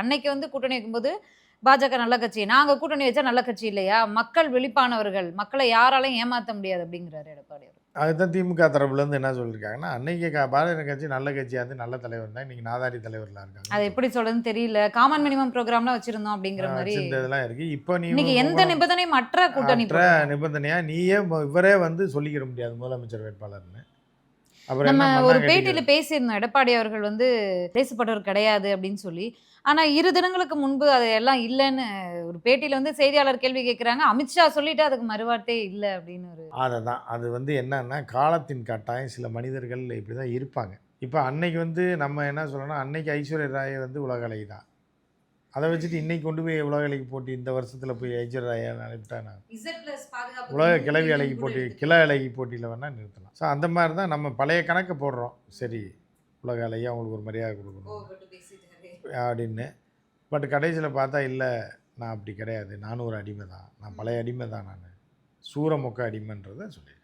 அன்னைக்கு வந்து கூட்டணி வைக்கும்போது, பாஜக நல்ல கட்சி. நாங்க கூட்டணி வச்சா நல்ல கட்சி இல்லையா? மக்கள் விழிப்பானவர்கள். மக்கள யாராலயும் ஏமாத்த முடியாது அப்டிங்கிறாரு எடப்பாடி அவர்கள். அதுதான் திமுக தரப்புலேருந்து என்ன சொல்லியிருக்காங்கன்னா, அன்னைக்கு பாரதிய கட்சி நல்ல கட்சியா இருந்து நல்ல தலைவர் தான். இன்னைக்கு நாதாரி தலைவர்களா அது இருக்காங்கன்னு எப்படி சொல்றதுன்னு தெரியல. காமன் மினிமம் புரோகிராம்லாம் வச்சிருந்தோம் அப்டிங்கிற மாரி. வச்சிருந்ததெல்லாம் இருக்கு. இப்போ நீ இன்னைக்கு எந்த உங்கள நிபந்தனையும் அற்ற கூட்டணி அற்ற போட்டிருக்காங்க. நிபந்தனையா நீயே இவரே வந்து சொல்லிக்கிற முடியாது முதலமைச்சர் வேட்பாளர்ன்னு. அப்புறம் நம்ம என்ன ஒரு மண்ணாங்கட்டிக்கு பேட்டியில பேசியிருந்தோம். எடப்பாடி அவர்கள் வந்து தேசப்பற்றவர் கிடையாது அப்டின்னு சொல்லி. ஆனா 2 தினங்களுக்கு முன்பு அது எல்லாம் இல்லன்னு ஒரு பேட்டியில வந்து செய்தியாளர் கேள்வி கேட்கறாங்க. அமித்ஷா சொல்லிட்டு அதுக்கு மறுவார்த்தையே இல்ல அப்டின்னு ஒரு. அததான். அது வந்து என்னன்னா, காலத்தின் கட்டாயம் சில மனிதர்கள் இப்படிதான் இருப்பாங்க. இப்ப அன்னைக்கு வந்து நம்ம என்ன சொல்றோம்னா, அன்னைக்கு ஐஸ்வர்யா ராய் வந்து உலக அழகி தான். அத வச்சுட்டு இன்னைக்கு கொண்டு போய் உலக அழகி போட்டி இந்த வருஷத்துல போய் ஐஸ்வர்யா ராய அனுப்பிட்டா நான் Z+ பாதுகாப்பு உலக கிழவி அழகி போட்டி, கிழ அழகி போட்டியில வேணா நிறுத்தலாம். ஸோ அந்த மாரி தான் நம்ம பழைய கணக்க போடுறோம். சரி, உலக அழகி அவங்களுக்கு ஒரு மரியாதை குடுக்கணும் அப்படின்னு. பட் கடைசியில பார்த்தா இல்ல, நான் அப்படி கிடையாது. நானும் ஒரு அடிமை தான். நான் பழைய அடிமை தான் நானு. சூர மொக்க அடிமைன்றத சொல்லியிருக்கேன்.